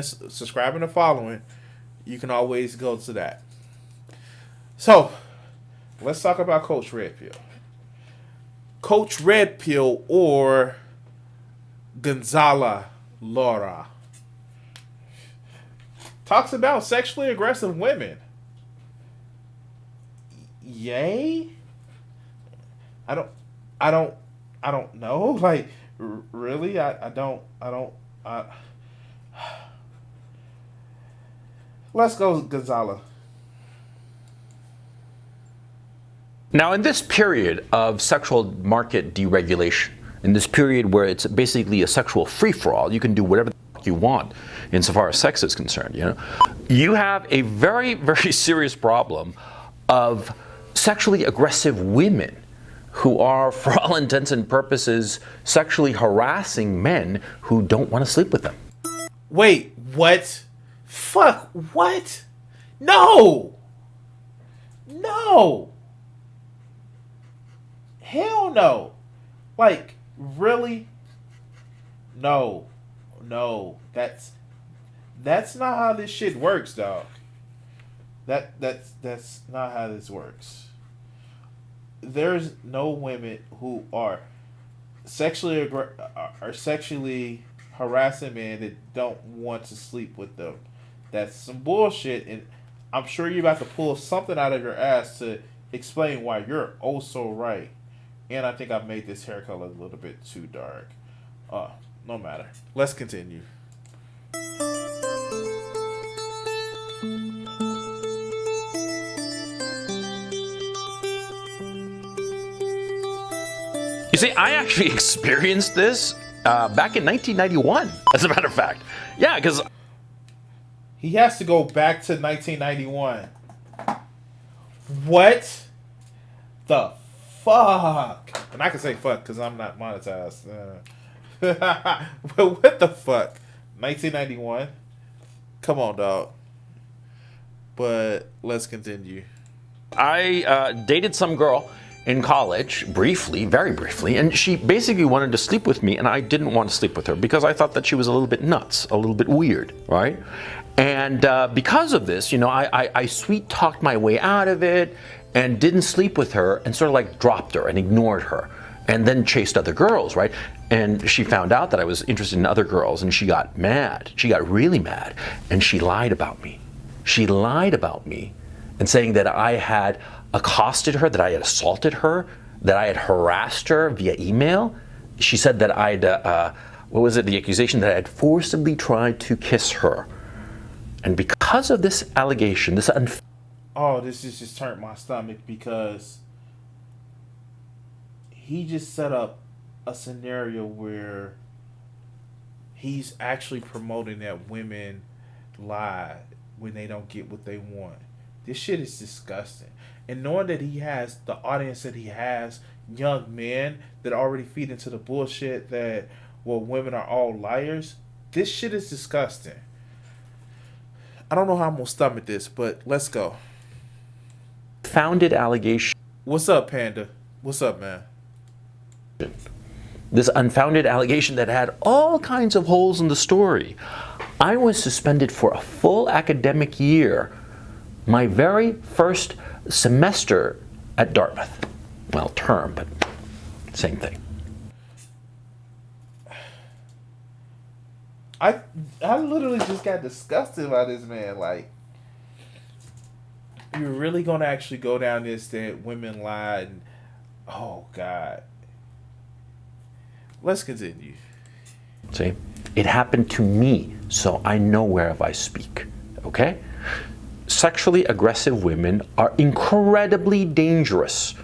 subscribing and following, you can always go to that. So, let's talk about Coach Red Pill. Coach Red Pill or Gonzala Laura talks about sexually aggressive women. Yay? I don't know. Like, really? I don't. Let's go, Gonzala. Now, in this period of sexual market deregulation, in this period where it's basically a sexual free-for-all, you can do whatever the fuck you want insofar as sex is concerned, you have a very, very serious problem of sexually aggressive women who are, for all intents and purposes, sexually harassing men who don't want to sleep with them. Wait, what? Fuck, what? No! No! Hell no! Like, really? No. No. That's not how this shit works, dog. That's not how this works. There's no women who are sexually harassing men that don't want to sleep with them. That's some bullshit, and I'm sure you're about to pull something out of your ass to explain why you're oh so right. And I think I've made this hair color a little bit too dark. No matter. Let's continue. You see, I actually experienced this back in 1991, as a matter of fact. Yeah, because he has to go back to 1991. What the fuck? And I can say fuck because I'm not monetized. But what the fuck? 1991? Come on, dog. But let's continue. I dated some girl in college, briefly, very briefly, and she basically wanted to sleep with me, and I didn't want to sleep with her because I thought that she was a little bit nuts, a little bit weird, right? And because of this, I sweet-talked my way out of it and didn't sleep with her and sort of like dropped her and ignored her and then chased other girls, right? And she found out that I was interested in other girls and she got mad. She got really mad and she lied about me. She lied about me and saying that I had accosted her, that I had assaulted her, that I had harassed her via email. She said that I'd, the accusation that I had forcibly tried to kiss her. And because of this allegation, this just turned my stomach because he just set up a scenario where he's actually promoting that women lie when they don't get what they want. This shit is disgusting. And knowing that he has the audience that he has, young men that already feed into the bullshit that, well, women are all liars, this shit is disgusting. I don't know how I'm going to stomach this, but let's go. Founded allegation. What's up, Panda? What's up, man? This unfounded allegation that had all kinds of holes in the story. I was suspended for a full academic year, my very first semester at Dartmouth. Well, term, but same thing. I literally just got disgusted by this man. Like, you're really gonna actually go down this that women lie and oh God. Let's continue. See, it happened to me, so I know whereof I speak. Okay? Sexually aggressive women are incredibly dangerous,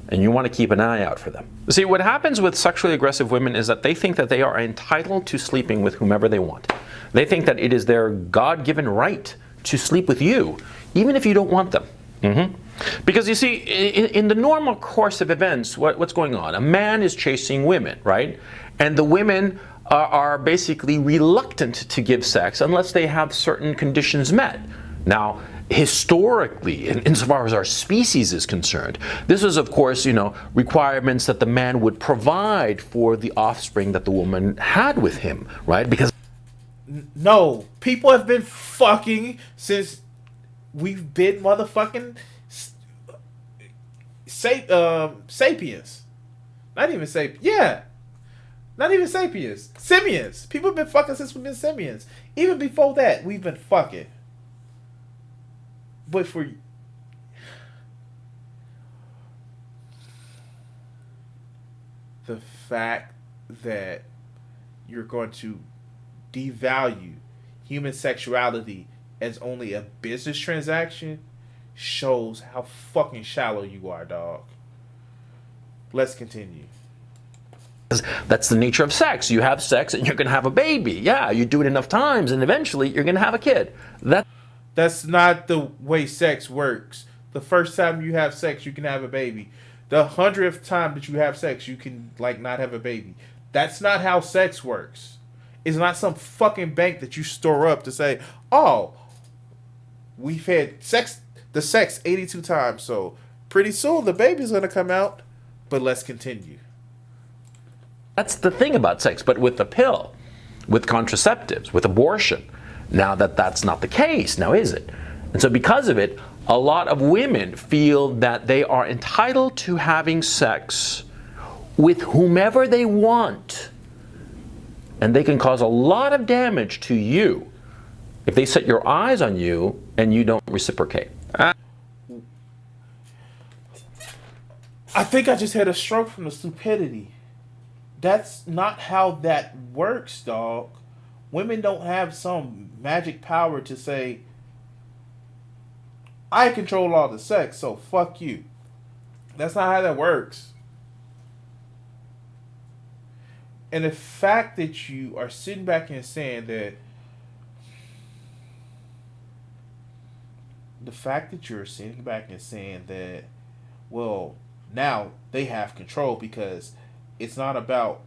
and you want to keep an eye out for them. See, what happens with sexually aggressive women is that they think that they are entitled to sleeping with whomever they want. They think that it is their God-given right to sleep with you, even if you don't want them. Because you see, in the normal course of events, what's going on? A man is chasing women, right? And the women are basically reluctant to give sex unless they have certain conditions met. Now, historically, insofar as our species is concerned, this is, of course, requirements that the man would provide for the offspring that the woman had with him, right? Because No, people have been fucking since we've been motherfucking sapiens. Not even sapiens. Yeah. Not even sapiens. Simians. People have been fucking since we've been simians. Even before that, we've been fucking. But for the fact that you're going to devalue human sexuality as only a business transaction shows how fucking shallow you are, dog. Let's continue. That's the nature of sex. You have sex and you're going to have a baby. Yeah, you do it enough times and eventually you're going to have a kid. That's not the way sex works. The first time you have sex, you can have a baby. The 100th time that you have sex, you can, like, not have a baby. That's not how sex works. It's not some fucking bank that you store up to say, oh, we've had the sex 82 times, so pretty soon the baby's going to come out, but let's continue. That's the thing about sex. But with the pill, with contraceptives, with abortion, now that's not the case, now is it? And so because of it, a lot of women feel that they are entitled to having sex with whomever they want. And they can cause a lot of damage to you if they set your eyes on you and you don't reciprocate. I think I just had a stroke from the stupidity. That's not how that works, dog. Women don't have some magic power to say, I control all the sex, so fuck you. That's not how that works. And the fact that you are sitting back and saying that, well, now they have control because it's not about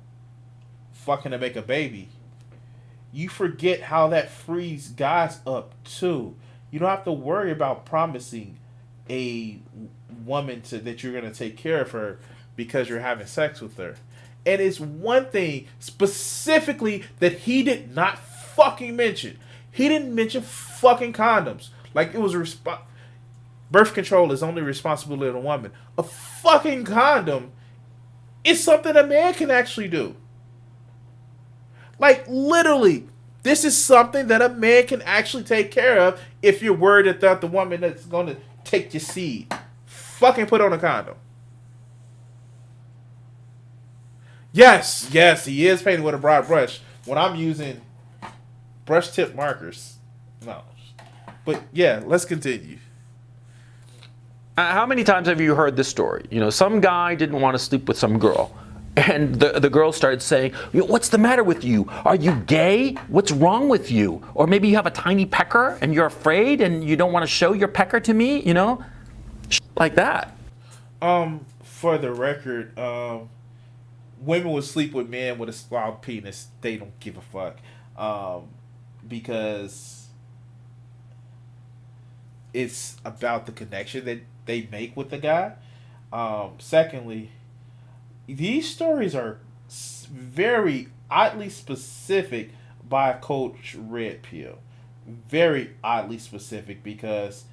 fucking to make a baby. You forget how that frees guys up too. You don't have to worry about promising a woman that you're going to take care of her because you're having sex with her. And it's one thing specifically that he did not fucking mention. He didn't mention fucking condoms. Like it was birth control is only responsibility of a woman. A fucking condom is something a man can actually do. Like literally, this is something that a man can actually take care of if you're worried about the woman that's going to take your seed. Fucking put on a condom. Yes, he is painted with a broad brush when I'm using brush tip markers. No. But yeah, let's continue. How many times have you heard this story? You know, some guy didn't want to sleep with some girl. And the girl started saying, what's the matter with you? Are you gay? What's wrong with you? Or maybe you have a tiny pecker and you're afraid and you don't want to show your pecker to me, you know? Like that. For the record, women would sleep with men with a small penis. They don't give a fuck. Because it's about the connection that they make with the guy. Secondly, these stories are very oddly specific by Coach Red Pill. Very oddly specific because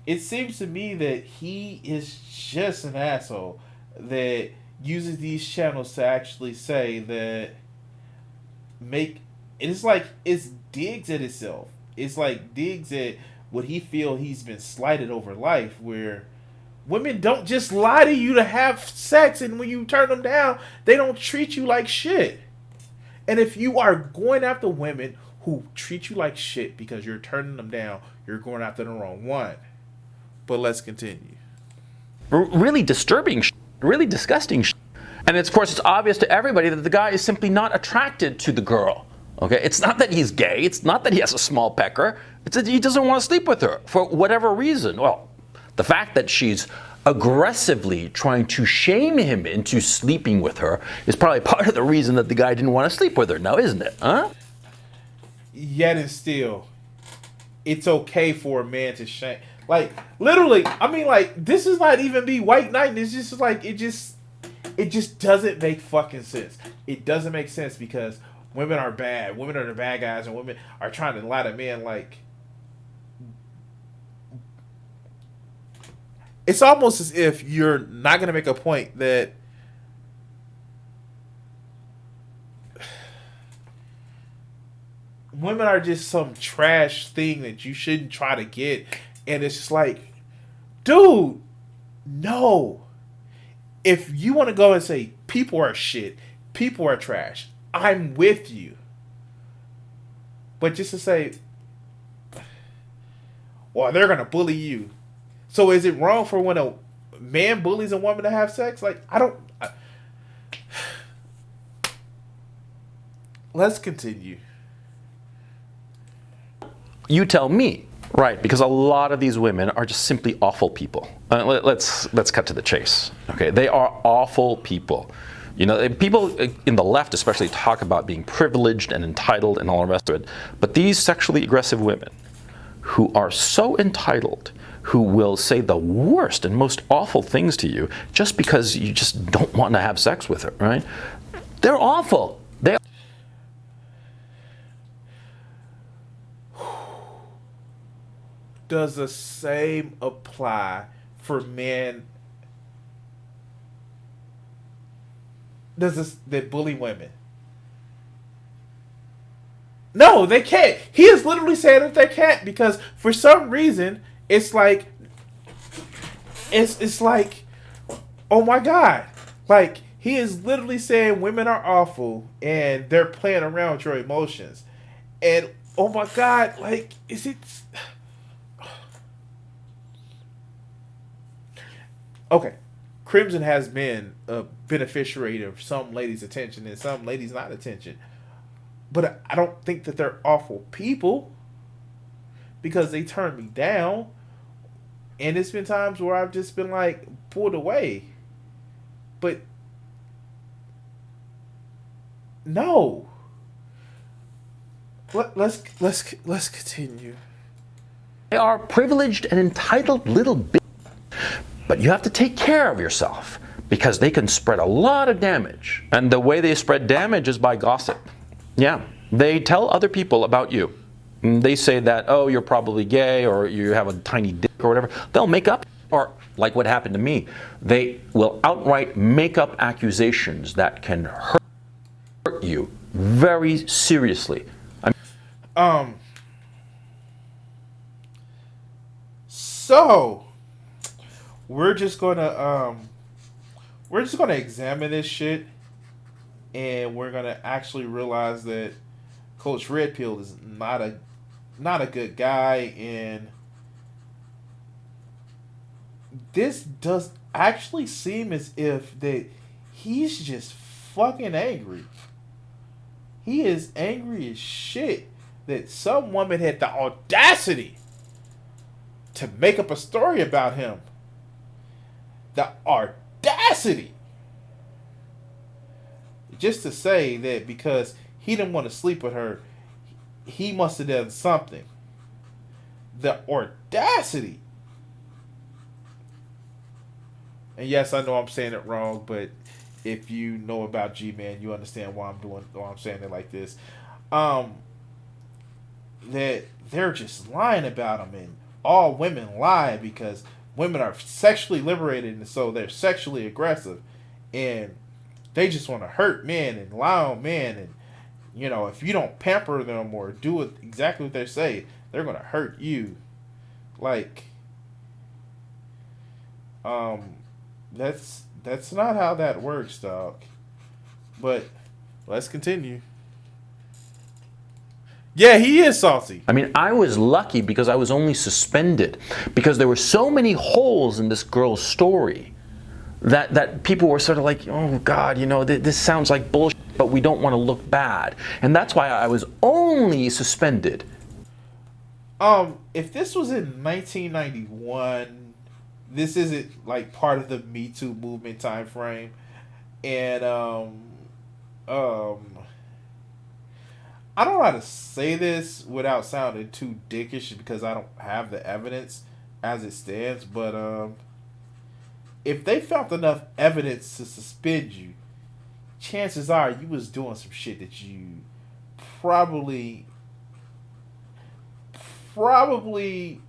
it seems to me that he is just an asshole that uses these channels to actually say that it's like it's digs at itself. It's like digs at what he feel he's been slighted over life, where women don't just lie to you to have sex, and when you turn them down, they don't treat you like shit. And if you are going after women who treat you like shit because you're turning them down, you're going after the wrong one. But let's continue. Really disturbing, really disgusting. And of course, it's obvious to everybody that the guy is simply not attracted to the girl. Okay, it's not that he's gay. It's not that he has a small pecker. It's that he doesn't want to sleep with her for whatever reason. Well, the fact that she's aggressively trying to shame him into sleeping with her is probably part of the reason that the guy didn't want to sleep with her now, isn't it? Huh? Yet and still, it's okay for a man to shame. Like, literally, I mean, like, this is not even me white knighting. It's just like, it just doesn't make fucking sense. It doesn't make sense because women are bad, women are the bad guys, and women are trying to lie to men. Like, it's almost as if you're not going to make a point that women are just some trash thing that you shouldn't try to get. And it's just like, dude, no. If you want to go and say people are shit, people are trash, I'm with you. But just to say, well, they're going to bully you. So is it wrong for when a man bullies a woman to have sex? Like, let's continue. You tell me, right? Because a lot of these women are just simply awful people. Let's cut to the chase. Okay, they are awful people. You know, people in the left especially talk about being privileged and entitled and all the rest of it. But these sexually aggressive women who are so entitled, who will say the worst and most awful things to you just because you just don't want to have sex with her, right? They're awful. Does the same apply for men that bully women? No, they can't. He is literally saying that they can't because for some reason it's like, oh my God, like he is literally saying women are awful and they're playing around with your emotions, and oh my God, like is it? Okay, Crimson has been a beneficiary of some ladies' attention and some ladies' not attention. But I don't think that they're awful people because they turned me down. And it's been times where I've just been like pulled away. But no. Let's continue. They are privileged and entitled little bitches. But you have to take care of yourself because they can spread a lot of damage. And the way they spread damage is by gossip. Yeah, they tell other people about you. They say that, oh, you're probably gay or you have a tiny dick or whatever. They'll make up, or like what happened to me, they will outright make up accusations that can hurt you very seriously. So we're just gonna examine this shit, and we're gonna actually realize that Coach Redpill is not a good guy, and this does actually seem as if that he's just fucking angry. He is angry as shit that some woman had the audacity to make up a story about him. The audacity. Just to say that because he didn't want to sleep with her, he must have done something. The audacity. And yes, I know I'm saying it wrong, but if you know about G-Man, you understand why I'm saying it like this. That they're just lying about him, and all women lie because women are sexually liberated, and so they're sexually aggressive, and they just want to hurt men and lie on men, and you know, if you don't pamper them or do it exactly what they say, they're gonna hurt you. Like, that's not how that works, dog. But let's continue. Yeah, he is salty. I mean, I was lucky because I was only suspended because there were so many holes in this girl's story that people were sort of like, oh God, you know, this sounds like bullshit, but we don't want to look bad. And that's why I was only suspended. If this was in 1991, this isn't like part of the Me Too movement time frame. And I don't know how to say this without sounding too dickish because I don't have the evidence as it stands, but if they found enough evidence to suspend you, chances are you was doing some shit that you probably probably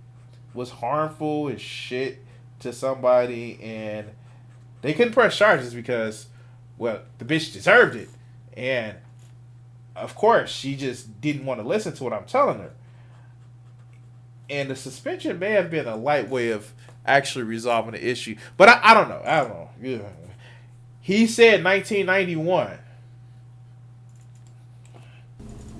was harmful as shit to somebody, and they couldn't press charges because, well, the bitch deserved it, and of course she just didn't want to listen to what I'm telling her. And the suspension may have been a light way of actually resolving the issue, but I don't know. I don't know. Yeah. He said 1991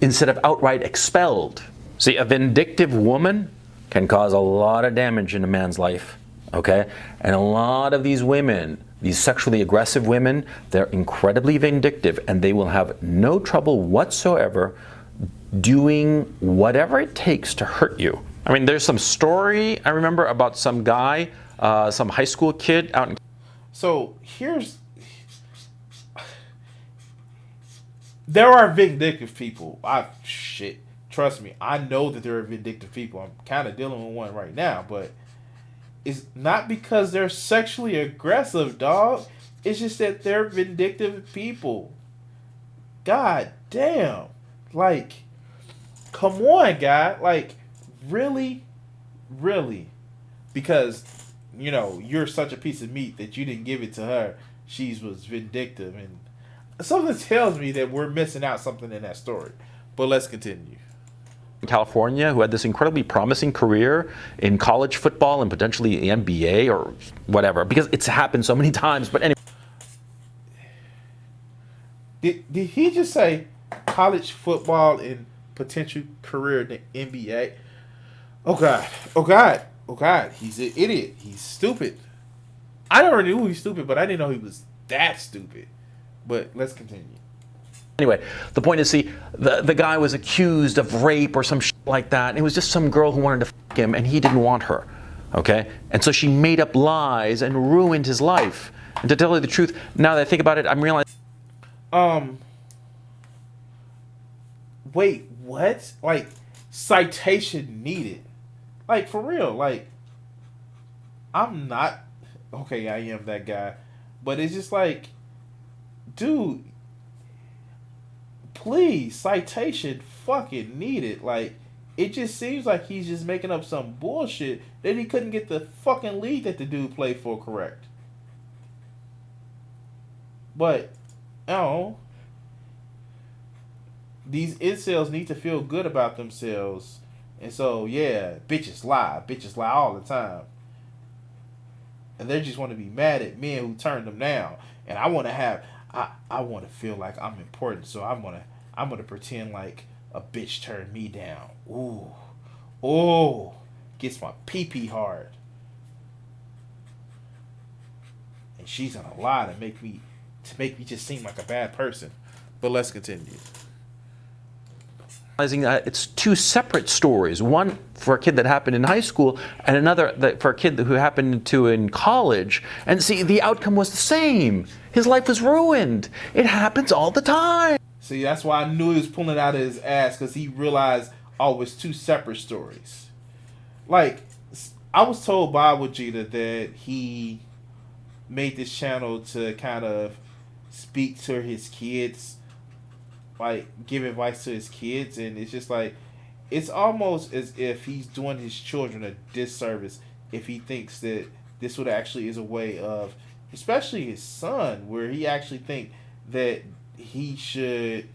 instead of outright expelled. See, a vindictive woman can cause a lot of damage in a man's life, okay? And a lot of these women, these sexually aggressive women, they're incredibly vindictive, and they will have no trouble whatsoever doing whatever it takes to hurt you. I mean, there's some story I remember about some guy, some high school kid out in... So there are vindictive people. Trust me, I know that there are vindictive people. I'm kind of dealing with one right now, but it's not because they're sexually aggressive, dog. It's just that they're vindictive people. God damn. Like, come on, guy. Like, really? Really? Because, you know, you're such a piece of meat that you didn't give it to her. She was vindictive. And something tells me that we're missing out something in that story. But let's continue. California, who had this incredibly promising career in college football and potentially the NBA or whatever, because it's happened so many times. But anyway, did he just say college football and potential career in the NBA? Oh God, oh God, oh God, he's an idiot. He's stupid. I already knew he was stupid, but I didn't know he was that stupid. But let's continue. Anyway, the point is, see, the guy was accused of rape or some shit like that. And it was just some girl who wanted to fuck him, and he didn't want her, okay? And so she made up lies and ruined his life. And to tell you the truth, now that I think about it, I'm realizing... Wait, what? Like, citation needed. Like, for real, like, I'm not... Okay, I am that guy. But it's just like, dude... Please, citation fucking needed. Like, it just seems like he's just making up some bullshit that he couldn't get the fucking league that the dude played for correct. But, oh, these incels need to feel good about themselves. And so, yeah, bitches lie. Bitches lie all the time. And they just want to be mad at men who turned them down. And I want to have... I want to feel like I'm important, so I'm gonna pretend like a bitch turned me down. Ooh, gets my pee hard, and she's gonna lie to make me just seem like a bad person. But let's continue. It's two separate stories. One for a kid that happened in high school, and another for a kid who happened to in college. And see, the outcome was the same. His life was ruined. It happens all the time. See, that's why I knew he was pulling it out of his ass, because he realized, oh, it was two separate stories. Like, I was told by Wajita that he made this channel to kind of speak to his kids, like give advice to his kids, and it's just like, it's almost as if he's doing his children a disservice if he thinks that this would actually is a way of, especially his son, where he actually think that he should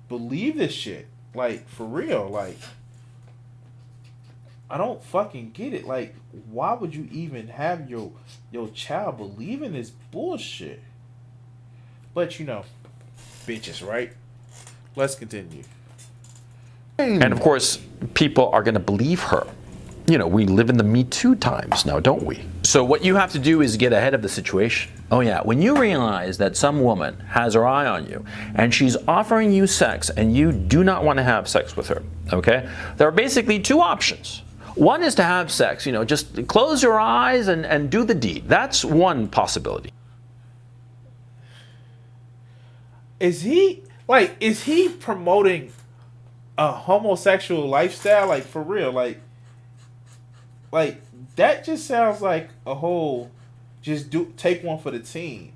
believe this shit. Like, for real, like, I don't fucking get it. Like, why would you even have your child believe in this bullshit? But, you know, bitches, right? Let's continue. And of course, people are going to believe her. You know, we live in the Me Too times now, don't we? So what you have to do is get ahead of the situation. Oh yeah, when you realize that some woman has her eye on you and she's offering you sex and you do not want to have sex with her, okay? There are basically two options. One is to have sex, you know, just close your eyes and do the deed. That's one possibility. Is he promoting a homosexual lifestyle? Like, for real, like that just sounds like a whole take one for the team.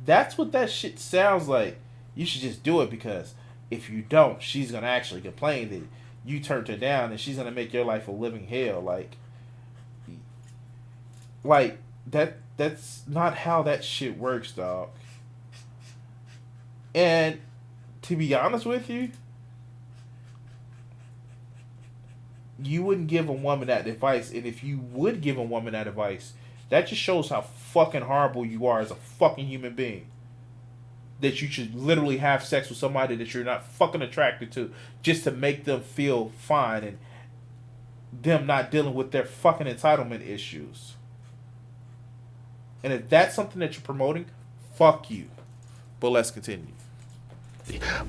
That's what that shit sounds like. You should just do it, because if you don't, she's gonna actually complain that you turned her down, and she's gonna make your life a living hell. Like that's not how that shit works, dog. And to be honest with you, you wouldn't give a woman that advice, and if you would give a woman that advice, that just shows how fucking horrible you are as a fucking human being. That you should literally have sex with somebody that you're not fucking attracted to just to make them feel fine, and them not dealing with their fucking entitlement issues. And if that's something that you're promoting, fuck you. But let's continue.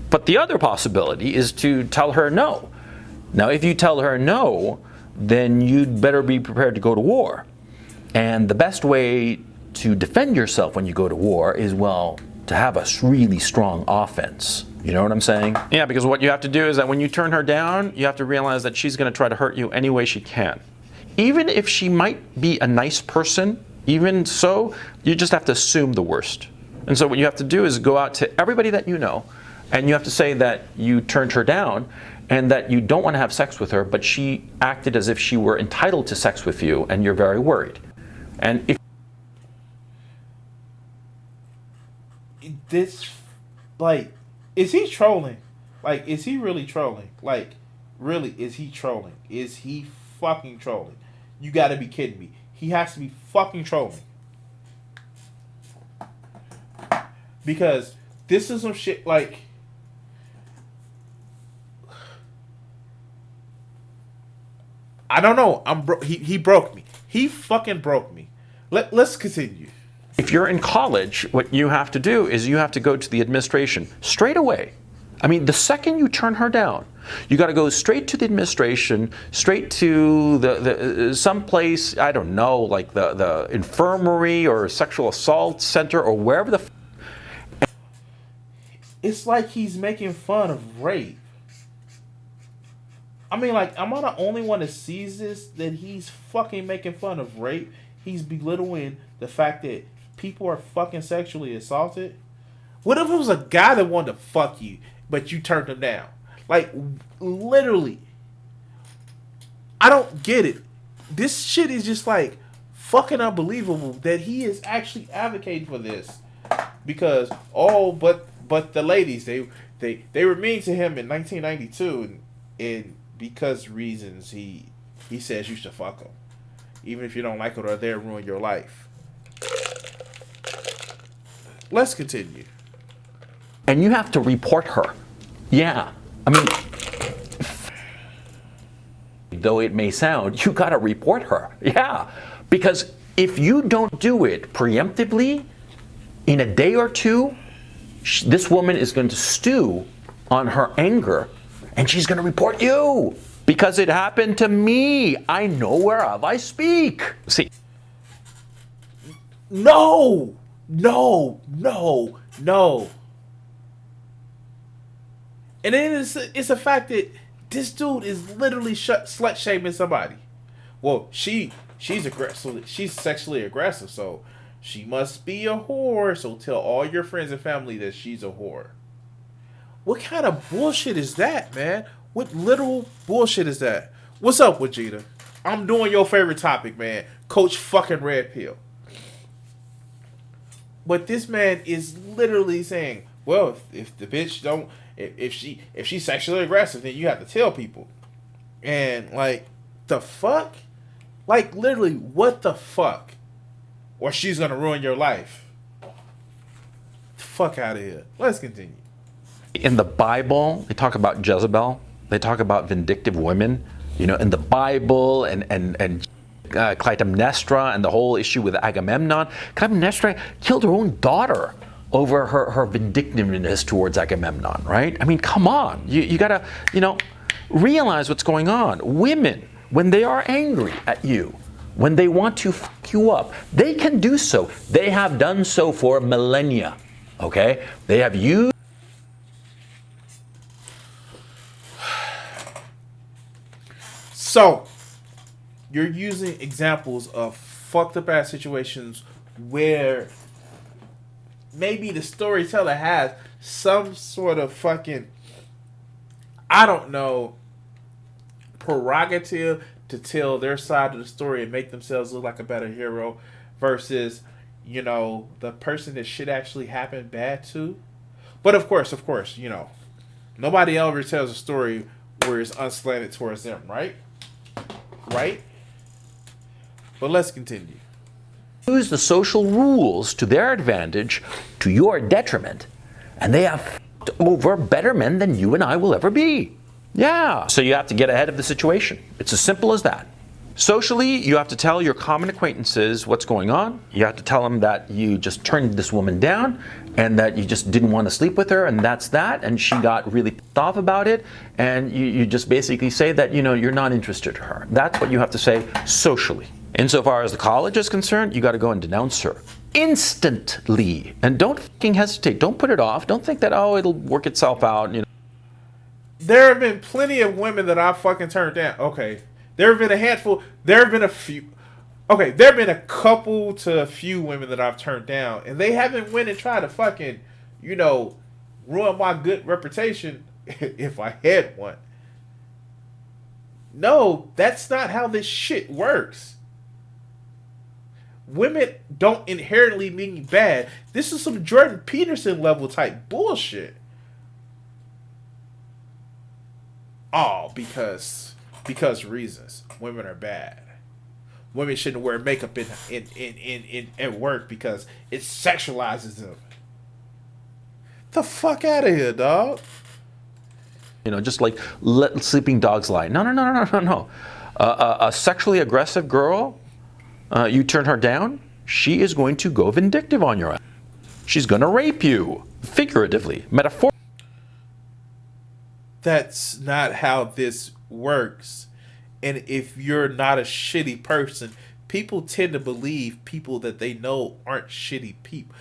But the other possibility is to tell her no. Now, if you tell her no, then you'd better be prepared to go to war. And the best way to defend yourself when you go to war is, well, to have a really strong offense. You know what I'm saying? Yeah, because what you have to do is that when you turn her down, you have to realize that she's going to try to hurt you any way she can. Even if she might be a nice person, even so, you just have to assume the worst. And so what you have to do is go out to everybody that you know, and you have to say that you turned her down and that you don't want to have sex with her, but she acted as if she were entitled to sex with you, and you're very worried. And if this, like, is he trolling? Like, is he really trolling? Like, really, is he trolling? Is he fucking trolling? You gotta be kidding me. He has to be fucking trolling. Because this is some shit, like, I don't know. He broke me. He fucking broke me. Let's continue. If you're in college, what you have to do is you have to go to the administration straight away. I mean, the second you turn her down, you got to go straight to the administration, straight to the someplace, I don't know, like the infirmary or sexual assault center or wherever the. It's like he's making fun of rape. I mean, like, am I the only one that sees this? That he's fucking making fun of rape? He's belittling the fact that people are fucking sexually assaulted? What if it was a guy that wanted to fuck you, but you turned him down? Like, literally. I don't get it. This shit is just, like, fucking unbelievable that he is actually advocating for this. Because, but the ladies, they were mean to him in 1992, and because reasons he says you should fuck them. Even if you don't like it or they'll ruin your life. Let's continue. And you have to report her. Yeah. I mean, though it may sound, you got to report her. Yeah. Because if you don't do it preemptively, in a day or two, this woman is going to stew on her anger, and she's going to report you. Because it happened to me. I know whereof I speak. See. No. And then it's a fact that this dude is literally slut shaming somebody. Well, she's aggressive. She's sexually aggressive, so she must be a whore. So tell all your friends and family that she's a whore. What kind of bullshit is that, man? What literal bullshit is that? What's up, Vegeta? I'm doing your favorite topic, man. Coach fucking Red Pill. But this man is literally saying, well, if the bitch don't, if she's sexually aggressive, then you have to tell people. And, like, the fuck? Like, literally, what the fuck? Or she's gonna ruin your life. The fuck out of here. Let's continue. In the Bible, they talk about Jezebel. They talk about vindictive women, you know, in the Bible, and Clytemnestra and the whole issue with Agamemnon. Clytemnestra killed her own daughter over her vindictiveness towards Agamemnon, right? I mean, come on. You gotta, realize what's going on. Women, when they are angry at you, when they want to fuck you up, they can do so. They have done so for millennia, okay? They have used. So, you're using examples of fucked up ass situations where maybe the storyteller has some sort of fucking, I don't know, prerogative to tell their side of the story and make themselves look like a better hero versus, you know, the person that shit actually happened bad to. But of course, you know, nobody ever tells a story where it's unslanted towards them, right? Right? But let's continue. Use the social rules to their advantage, to your detriment, and they have f***ed over better men than you and I will ever be. Yeah. So you have to get ahead of the situation. It's as simple as that. Socially, you have to tell your common acquaintances what's going on. You have to tell them that you just turned this woman down and that you just didn't want to sleep with her, and that's that, and she got really pissed off about it, and you just basically say that, you know, you're not interested in her. That's what you have to say socially. Insofar as the college is concerned, you got to go and denounce her instantly. And don't fucking hesitate. Don't put it off. Don't think that, oh, it'll work itself out, you know. There have been plenty of women that I fucking turned down. Okay. There have been a handful. There have been a few. Okay. There have been a couple to a few women that I've turned down. And they haven't went and tried to fucking, you know, ruin my good reputation if I had one. No, that's not how this shit works. Women don't inherently mean bad. This is some Jordan Peterson level type bullshit. Oh, because reasons. Women are bad. Women shouldn't wear makeup in at work because it sexualizes them. The fuck out of here, dog. You know, just like let sleeping dogs lie. No. A sexually aggressive girl, you turn her down, she is going to go vindictive on your ass. She's going to rape you, figuratively, metaphorically. That's not how this works. And if you're not a shitty person, people tend to believe people that they know aren't shitty people.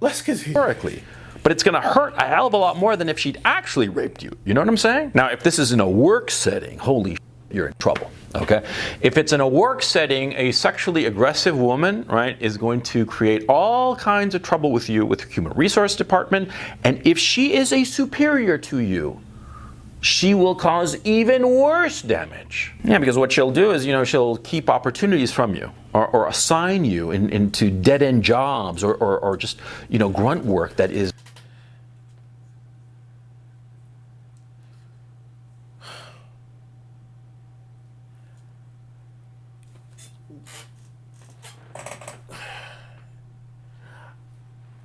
Let's continue. But it's going to hurt a hell of a lot more than if she'd actually raped you. You know what I'm saying? Now, if this is in a work setting, holy shit, you're in trouble. Okay? If it's in a work setting, a sexually aggressive woman, right, is going to create all kinds of trouble with you with the human resource department. And if she is a superior to you, she will cause even worse damage. Yeah, because what she'll do is, you know, she'll keep opportunities from you or assign you into dead-end jobs or just, you know, grunt work that is.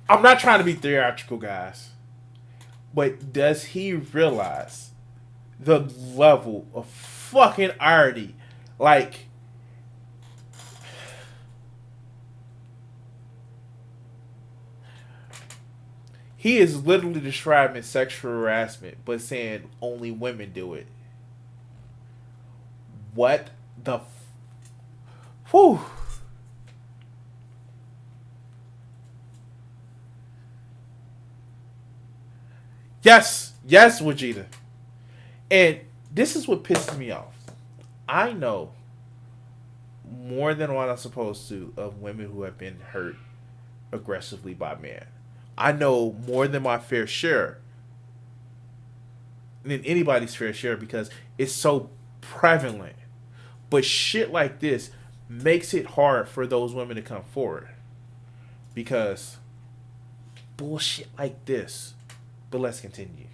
I'm not trying to be theatrical, guys. But does he realize the level of fucking irony? Like, he is literally describing sexual harassment, but saying only women do it. What the? Whew. Yes, Vegeta. And this is what pisses me off. I know more than what I'm supposed to of women who have been hurt aggressively by men. I know more than my fair share. Than anybody's fair share because it's so prevalent. But shit like this makes it hard for those women to come forward. Because bullshit like this. But let's continue.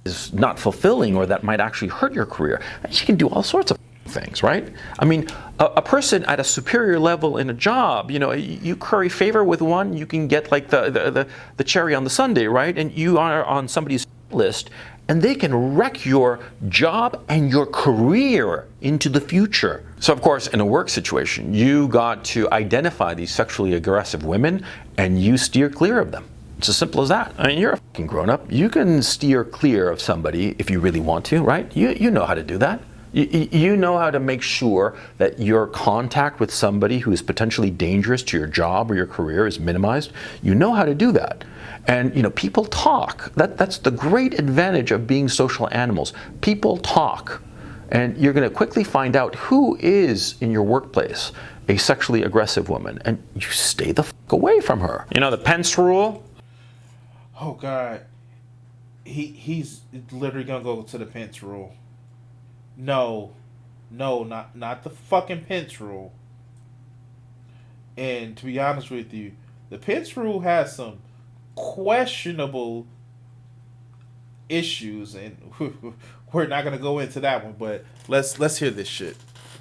Is not fulfilling or that might actually hurt your career. She can do all sorts of things, right? I mean, a person at a superior level in a job, you know, you curry favor with one, you can get like the cherry on the sundae, right? And you are on somebody's list, and they can wreck your job and your career into the future. So, of course, in a work situation, you got to identify these sexually aggressive women, and you steer clear of them. It's as simple as that. I mean, you're a fucking grown-up. You can steer clear of somebody if you really want to, right? You know how to do that. You know how to make sure that your contact with somebody who is potentially dangerous to your job or your career is minimized. You know how to do that. And, you know, people talk. That's the great advantage of being social animals. People talk. And you're going to quickly find out who is in your workplace a sexually aggressive woman. And you stay the fuck away from her. You know, the Pence rule? oh God, he's literally gonna go to the Pence rule. No, no, not the fucking Pence rule. And to be honest with you, the Pence rule has some questionable issues, and we're not gonna go into that one. But let's hear this shit.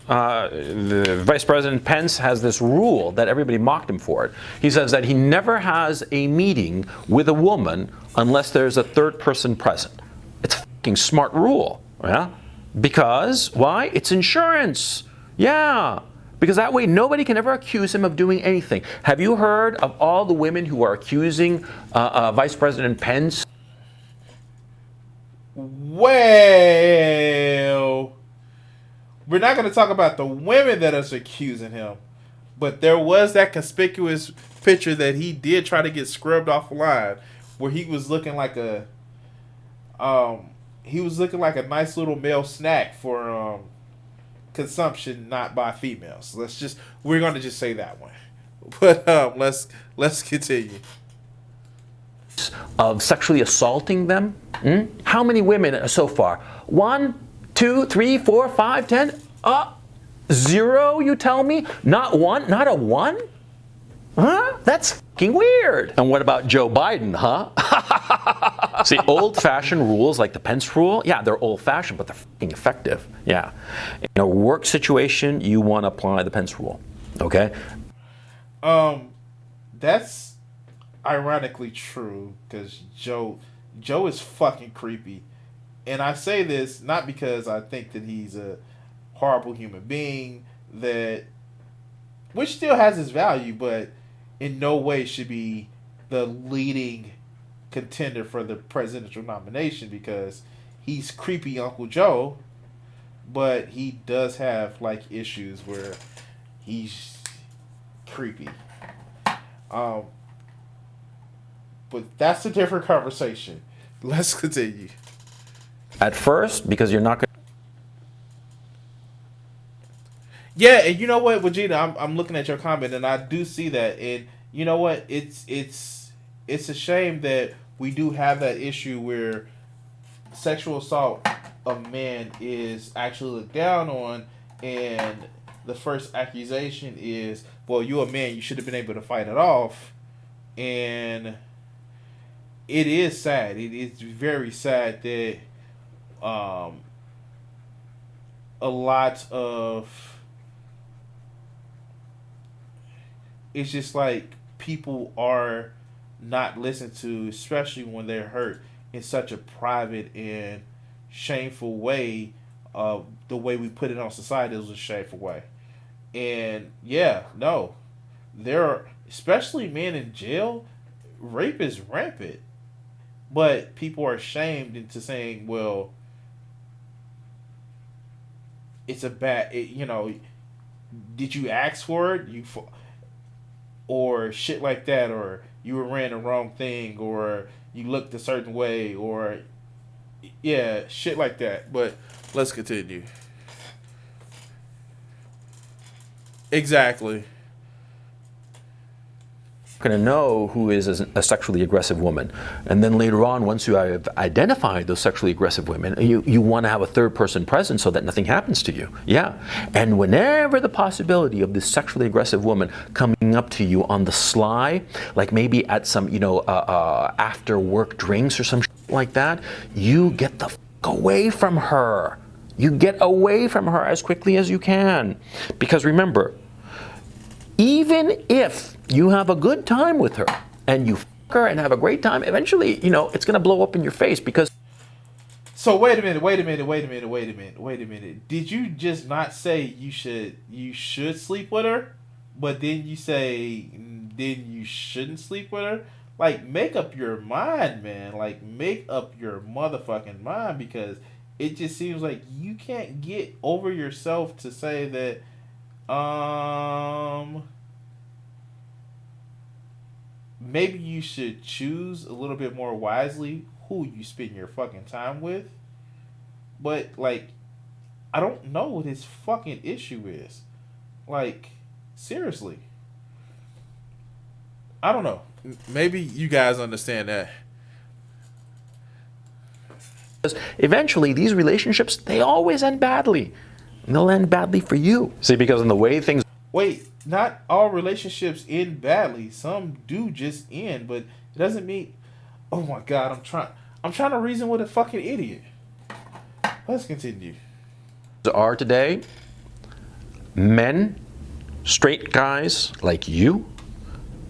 The Vice President Pence has this rule that everybody mocked him for it. He says that he never has a meeting with a woman unless there's a third person present. It's a fucking smart rule, yeah? Because, why? It's insurance. Yeah. Because that way nobody can ever accuse him of doing anything. Have you heard of all the women who are accusing Vice President Pence? Well, we're not going to talk about the women that are accusing him, but there was that conspicuous picture that he did try to get scrubbed offline, where he was looking like a nice little male snack for consumption, not by females. We're going to just say that one. But let's continue. Of sexually assaulting them? How many women so far? 1, 2, 3, 4, 5, 10? 0, you tell me? Not one? Not a one? Huh? That's fucking weird. And what about Joe Biden, huh? See, old-fashioned rules like the Pence rule, yeah, they're old-fashioned, but they're fucking effective. Yeah. In a work situation, you want to apply the Pence rule. Okay? That's ironically true, because Joe is fucking creepy. And I say this not because I think that he's a horrible human being, which still has his value, but in no way should be the leading contender for the presidential nomination, because he's creepy Uncle Joe, but he does have like issues where he's creepy. But that's a different conversation. Let's continue. At first, because you're not going to... Yeah, and you know what, Vegeta, I'm looking at your comment, and I do see that, and you know what, it's a shame that we do have that issue where sexual assault of men is actually looked down on, and the first accusation is, well, you're a man, you should have been able to fight it off, and it is sad. It's very sad that a lot of, it's just like people are not listened to, especially when they're hurt in such a private and shameful way. The way we put it on society is a shameful way. And yeah, no, there are, especially men in jail, rape is rampant. But people are shamed into saying, well, it's a bad, did you ask for it? Or shit like that, or you were wearing the wrong thing, or you looked a certain way, or yeah, shit like that. But let's continue. Exactly. going to know who is a sexually aggressive woman. And then later on, once you have identified those sexually aggressive women, you want to have a third person present so that nothing happens to you. Yeah. And whenever the possibility of this sexually aggressive woman coming up to you on the sly, like maybe at some, after work drinks or some shit like that, you get the fuck away from her. You get away from her as quickly as you can. Because remember, even if you have a good time with her and you fuck her and have a great time, eventually, it's going to blow up in your face because... So wait a minute. Did you just not say you should sleep with her, but then you say then you shouldn't sleep with her? Like, make up your mind, man. Like, make up your motherfucking mind, because it just seems like you can't get over yourself to say that maybe you should choose a little bit more wisely who you spend your fucking time with. But, like, I don't know what his fucking issue is. Like, seriously. I don't know. Maybe you guys understand that. Eventually, these relationships, they always end badly. And they'll end badly for you. See, because in the way things... Wait, not all relationships end badly. Some do just end, but it doesn't mean... Oh my God, I'm trying to reason with a fucking idiot. Let's continue. Are today, men, straight guys like you're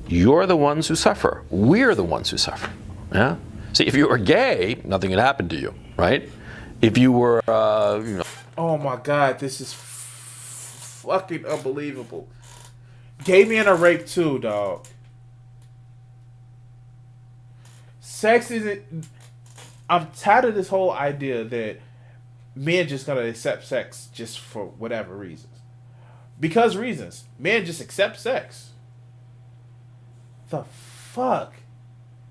the ones who suffer. We're the ones who suffer. Yeah? See, if you were gay, nothing had happened to you, right? If you were, Oh my God, this is fucking unbelievable. Gay men are raped too, dog. Sex isn't... I'm tired of this whole idea that men just gonna accept sex just for whatever reasons. Because reasons. Men just accept sex. The fuck?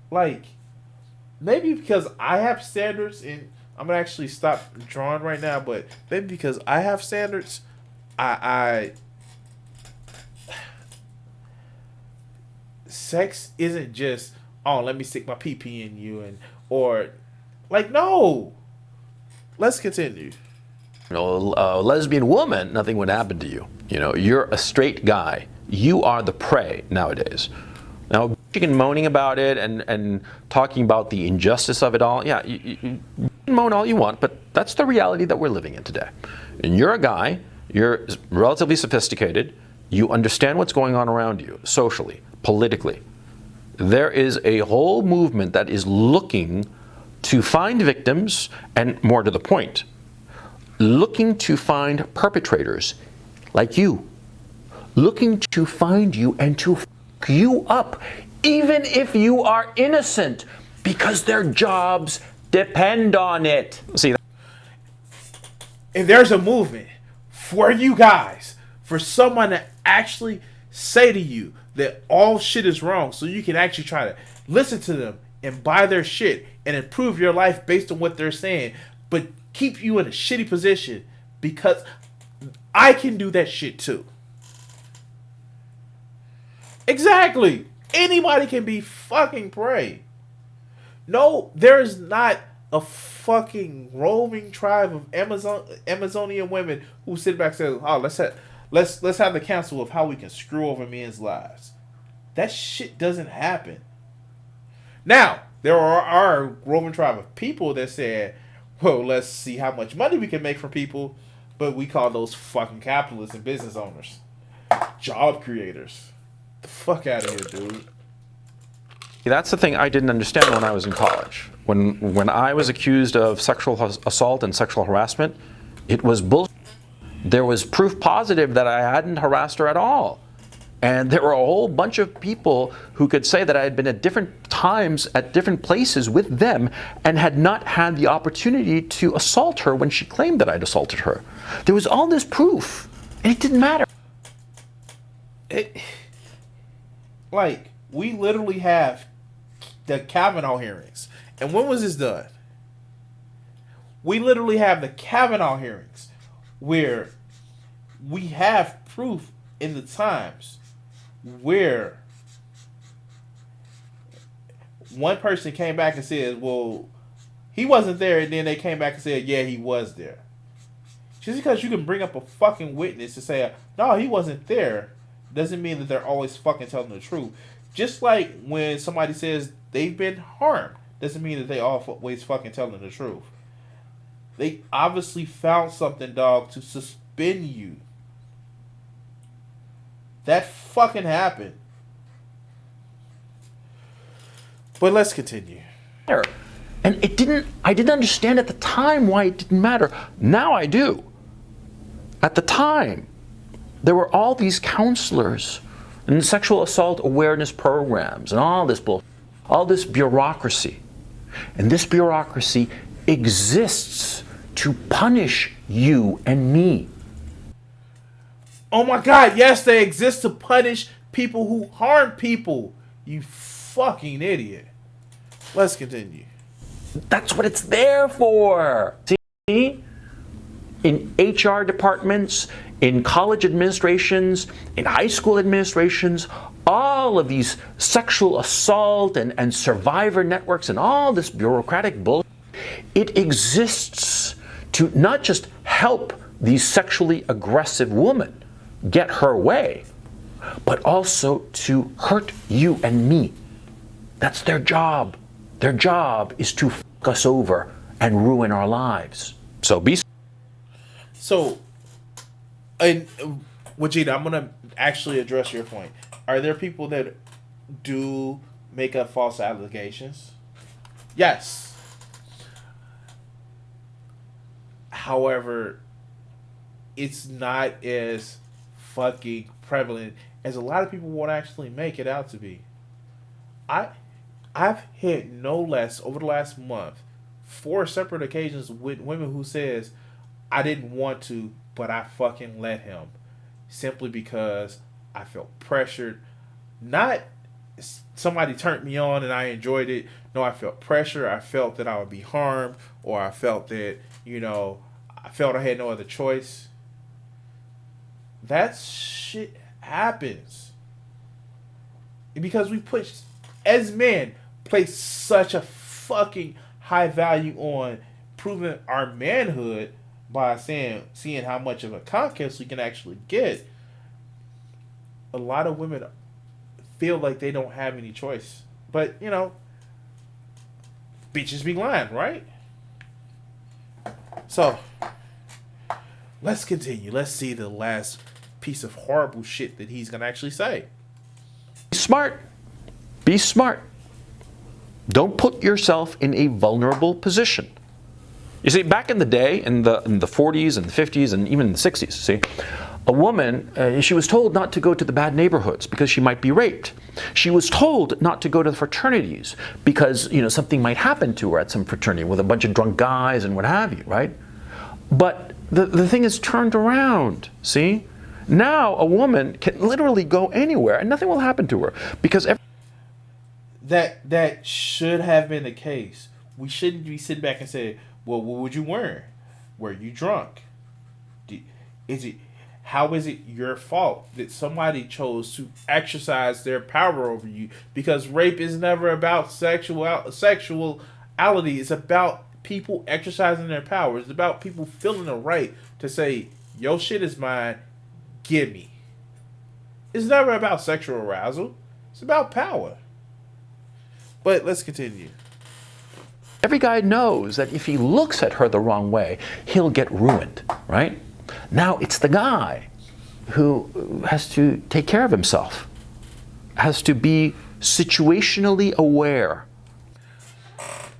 Like, maybe because I have standards, and I'm gonna actually stop drawing right now, but maybe because I have standards, sex isn't just, oh, let me stick my pee-pee in you, and or like, no. Let's continue. a lesbian woman, nothing would happen to you. You're a straight guy. You are the prey nowadays. Now, bitching and moaning about it and talking about the injustice of it all, yeah, you can moan all you want, but that's the reality that we're living in today. And you're a guy, you're relatively sophisticated, you understand what's going on around you, socially, politically. There is a whole movement that is looking to find victims, and more to the point, looking to find perpetrators like you. Looking to find you and to f*** you up, even if you are innocent, because their jobs depend on it. See, and there's a movement for you guys, for someone to actually say to you that all shit is wrong, so you can actually try to listen to them and buy their shit and improve your life based on what they're saying, but keep you in a shitty position, because I can do that shit too. Exactly. Anybody can be fucking prey. No, there is not a fucking roving tribe of Amazonian women who sit back and say, "Oh, let's have the council of how we can screw over men's lives." That shit doesn't happen. Now, there are a roving tribe of people that said, "Well, let's see how much money we can make from people," but we call those fucking capitalists and business owners, job creators. The fuck out of here, dude. that's the thing I didn't understand when I was in college. When I was accused of sexual assault and sexual harassment, it was bullshit. There was proof positive that I hadn't harassed her at all. And there were a whole bunch of people who could say that I had been at different times at different places with them and had not had the opportunity to assault her when she claimed that I'd assaulted her. There was all this proof, and it didn't matter. Like, we literally have the Kavanaugh hearings. And when was this done? We literally have the Kavanaugh hearings where we have proof in the Times where one person came back and said, well, he wasn't there, and then they came back and said, yeah, he was there. Just because you can bring up a fucking witness to say, no, he wasn't there, doesn't mean that they're always fucking telling the truth. Just like when somebody says they've been harmed, doesn't mean that they always fucking telling the truth. They obviously found something, dog, to suspend you. That fucking happened. But let's continue. And I didn't understand at the time why it didn't matter. Now I do. At the time, there were all these counselors and sexual assault awareness programs and all this bullshit, all this bureaucracy. And this bureaucracy exists to punish you and me. Oh my God, yes, they exist to punish people who harm people. You fucking idiot. Let's continue. That's what it's there for. See? In HR departments, in college administrations, in high school administrations, all of these sexual assault and survivor networks and all this bureaucratic bullshit It exists to not just help the sexually aggressive woman get her way, but also to hurt you and me. That's their job. Their job is to fuck us over and ruin our lives. So be. So, and Wajida, I'm gonna actually address your point. Are there people that do make up false allegations? Yes. However, it's not as fucking prevalent as a lot of people won't actually make it out to be. I've hit no less over the last month 4 separate occasions with women who says I didn't want to, but I fucking let him, simply because I felt pressured. Not somebody turned me on and I enjoyed it. No, I felt pressure. I felt that I would be harmed, or I felt that, I felt I had no other choice. That shit happens. Because we push, as men, place such a fucking high value on proving our manhood by seeing how much of a conquest we can actually get. A lot of women feel like they don't have any choice. But, bitches be lying, right? So, let's continue. Let's see the last piece of horrible shit that he's going to actually say. Be smart. Be smart. Don't put yourself in a vulnerable position. You see, back in the day, in the 40s and the 50s and even the 60s, see, a woman, she was told not to go to the bad neighborhoods because she might be raped. She was told not to go to the fraternities because, something might happen to her at some fraternity with a bunch of drunk guys and what have you, right? But the thing is turned around, see? Now a woman can literally go anywhere and nothing will happen to her because that should have been the case. We shouldn't be sitting back and say, well, what would you wear? Were you drunk? How is it your fault that somebody chose to exercise their power over you? Because rape is never about sexuality. It's about people exercising their power. It's about people feeling the right to say, your shit is mine, give me. It's never about sexual arousal. It's about power. But let's continue. Every guy knows that if he looks at her the wrong way, he'll get ruined, right? Now it's the guy who has to take care of himself, has to be situationally aware.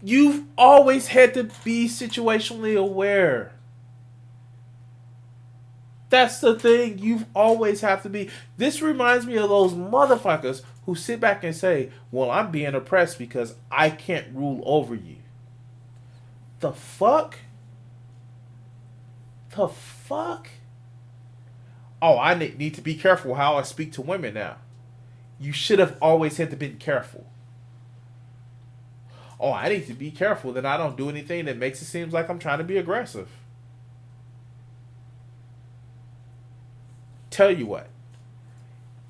You've always had to be situationally aware. That's the thing. You've always have to be. This reminds me of those motherfuckers who sit back and say, well, I'm being oppressed because I can't rule over you. The fuck? The fuck? Oh, I need to be careful how I speak to women now. You should have always had to be careful. Oh, I need to be careful that I don't do anything that makes it seem like I'm trying to be aggressive. Tell you what.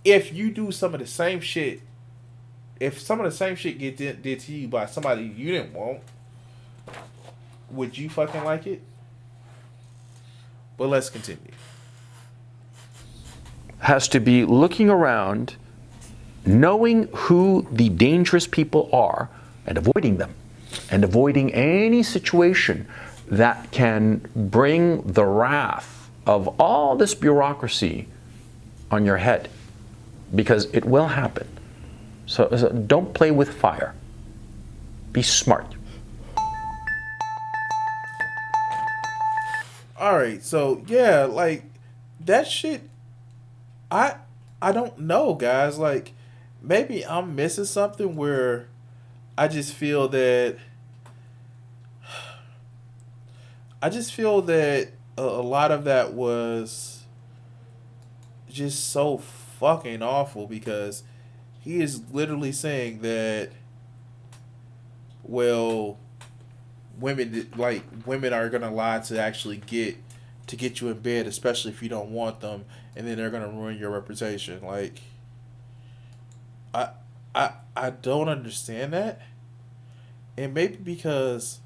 If you do some of the same shit, if some of the same shit did to you by somebody you didn't want, would you fucking like it? But let's continue. Has to be looking around, knowing who the dangerous people are, and avoiding them, and avoiding any situation that can bring the wrath of all this bureaucracy on your head, because it will happen. So don't play with fire. Be smart. All right, so yeah, like that shit. I don't know, guys. Like maybe I'm missing something where I just feel that a lot of that was just so fucking awful, because he is literally saying that, well, women are gonna lie to actually get you in bed, especially if you don't want them, and then they're gonna ruin your reputation. Like, I don't understand that, and maybe because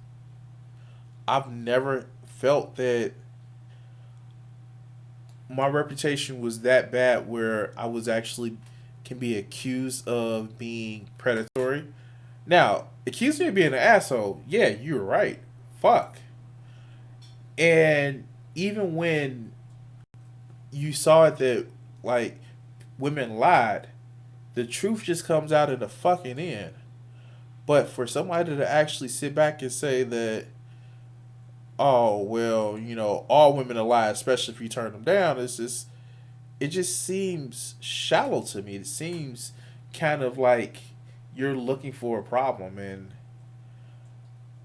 I've never felt that my reputation was that bad where I was actually can be accused of being predatory. Now, accuse me of being an asshole. Yeah, you're right. Fuck. And even when you saw it that like women lied, the truth just comes out at the fucking end. But for somebody to actually sit back and say that, oh well, all women are lie, especially if you turn them down, it just seems shallow to me. It seems kind of like you're looking for a problem, and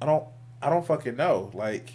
I don't I don't fucking know. Like